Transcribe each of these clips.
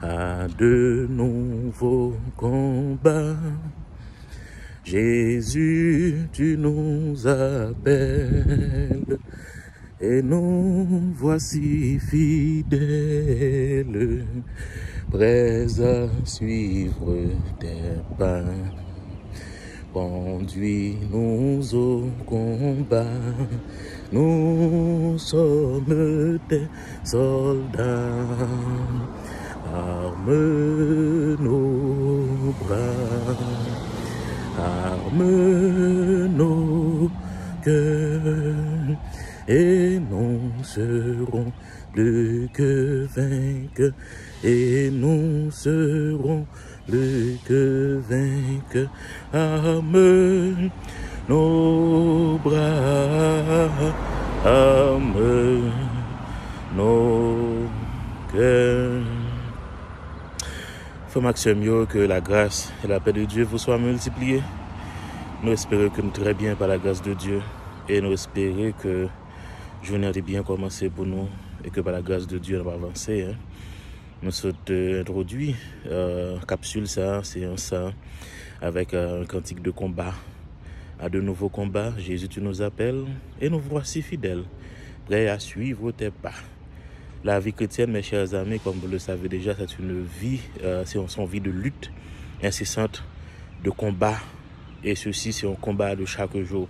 à de nouveaux combats. Jésus, tu nous appelles et nous voici fidèles, prêts à suivre tes pas. Conduis-nous au combat, nous sommes tes soldats. Arme nos bras, arme nos cœurs, et nous serons plus que vainqueurs, et nous serons plus que vainqueurs. Arme nos bras, arme nos cœurs. Frère Maxime, que la grâce et la paix de Dieu vous soient multipliées. Nous espérons que nous très bien par la grâce de Dieu, et nous espérons que la journée a bien commencé pour nous et que par la grâce de Dieu nous va avancer. Nous sommes introduits capsule ça, séance ça, avec un cantique de combat. À de nouveaux combats, Jésus, tu nous appelles et nous voici fidèles, prêts à suivre tes pas. La vie chrétienne, mes chers amis, comme vous le savez déjà, c'est une vie, c'est une vie de lutte incessante, de combat. Et ceci, c'est un combat de chaque jour.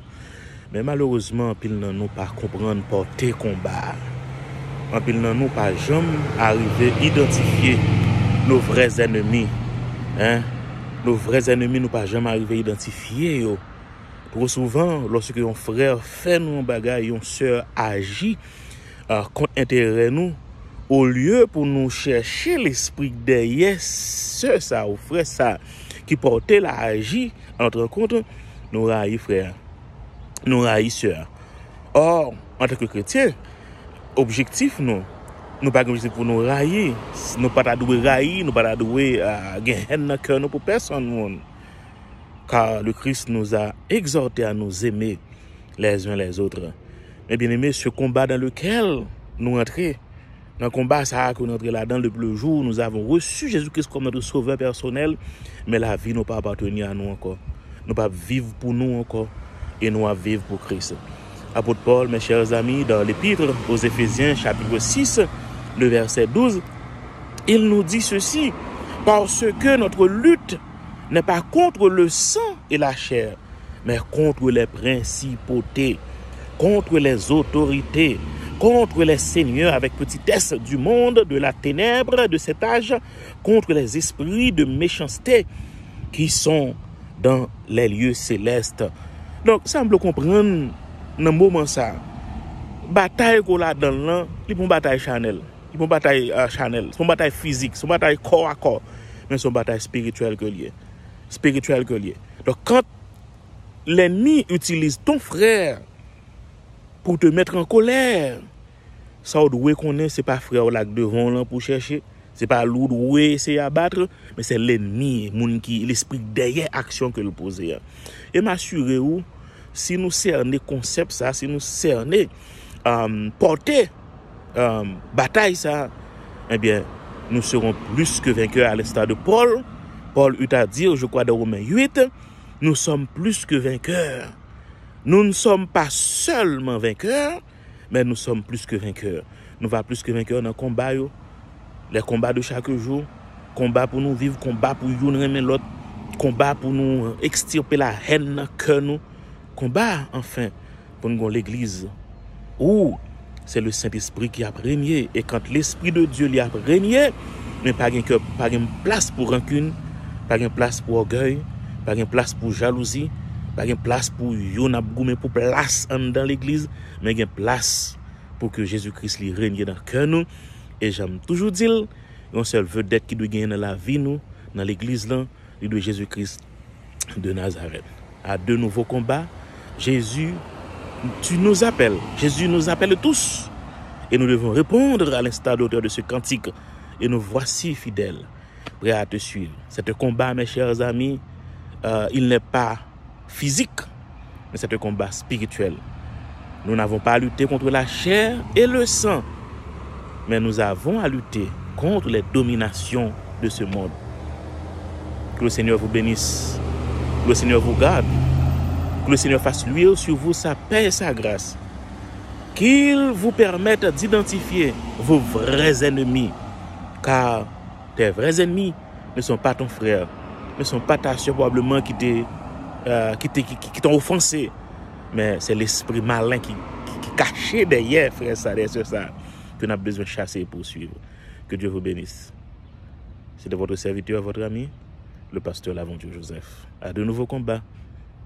Mais malheureusement, pile nan nous pas comprendre porter combat. En pile nan nous pas jamais arriver à identifier nos vrais ennemis. Nos vrais ennemis, nous pas jamais arriver à identifier. Trop souvent, lorsque un frère fait nous un bagage, une sœur agit contre intérêt nous, au lieu pour nous chercher l'esprit derrière ce ça ou frère ça qui portait la agi entre compte, nous raillons frère, nous raillons sœur. Or, en tant que chrétien, objectif nous pas objectif pour nous railler, nous pas doué railler, nous pas doué gagner dans cœur nous pour personne. Car le Christ nous a exhortés à nous aimer les uns les autres. Mais bien aimé, ce combat dans lequel nous entrons, dans le combat ça que nous entrons là-dedans depuis le jour, nous avons reçu Jésus-Christ comme notre sauveur personnel, mais la vie n'a pas appartenu à nous encore. Nous pas vivre pour nous encore, et nous à vivre pour Christ. Apôtre Paul, mes chers amis, dans l'épître aux Éphésiens, chapitre 6, le verset 12, il nous dit ceci: parce que notre lutte n'est pas contre le sang et la chair, mais contre les principautés, contre les autorités, contre les seigneurs avec petit s du monde, de la ténèbre, de cet âge, contre les esprits de méchanceté qui sont dans les lieux célestes. Donc, semble comprendre dans le moment ça, bataille qu'on a dans l'an, c'est une bataille Chanel, c'est une bataille Chanel, c'est une bataille physique, c'est une bataille corps à corps, mais c'est une bataille spirituelle que liée. Spirituel que lié. Donc quand l'ennemi utilise ton frère pour te mettre en colère, ça doit connaître, c'est pas frère là devant là pour chercher, c'est pas l'autre ouais c'est abattre, mais c'est l'ennemi, moun qui l'esprit derrière action que le poser. Et m'assurer où si nous cerner concept ça, si nous cerner porter bataille ça, eh bien nous serons plus que vainqueurs à l'instar de Paul. Paul eut à dire, je crois dans Romains 8, nous sommes plus que vainqueurs. Nous ne sommes pas seulement vainqueurs, mais nous sommes plus que vainqueurs. Nous va plus que vainqueurs dans le combat, les combats de chaque jour, combat pour nous vivre, combat pour nous aimer l'autre, combat pour nous extirper la haine que nous, combat enfin pour nous l'église où c'est le Saint-Esprit qui a régné, et quand l'Esprit de Dieu lui a régné, mais pas de place pour rancune, pas de place pour orgueil, pas de place pour jalousie, pas de place pour yonabgoumé pour place dans l'église, mais de place pour que Jésus-Christ lui règne dans le cœur nous. Et j'aime toujours dire, on seul vedette qui doit gagner dans la vie nous, dans l'église là, il doit Jésus-Christ de Nazareth. À de nouveaux combats, Jésus, tu nous appelles. Jésus nous appelle tous. Et nous devons répondre à l'instar de l'auteur de ce cantique. Et nous voici fidèles, prêts à te suivre. C'est un combat, mes chers amis, il n'est pas physique, mais c'est un combat spirituel. Nous n'avons pas à lutter contre la chair et le sang, mais nous avons à lutter contre les dominations de ce monde. Que le Seigneur vous bénisse, que le Seigneur vous garde, que le Seigneur fasse luire sur vous sa paix et sa grâce, qu'il vous permette d'identifier vos vrais ennemis, car tes vrais ennemis ne sont pas ton frère, ne sont pas ta soeur probablement qui t'ont offensé, mais c'est l'esprit malin qui caché derrière, frère, ça, derrière ça, que nous avons besoin de chasser et poursuivre. Que Dieu vous bénisse. C'était votre serviteur, votre ami, le pasteur L'Aventure Joseph. À de nouveaux combats,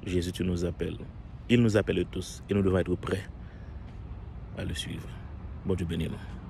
Jésus, tu nous appelles. Il nous appelle tous et nous devons être prêts à le suivre. Bon Dieu bénis nous.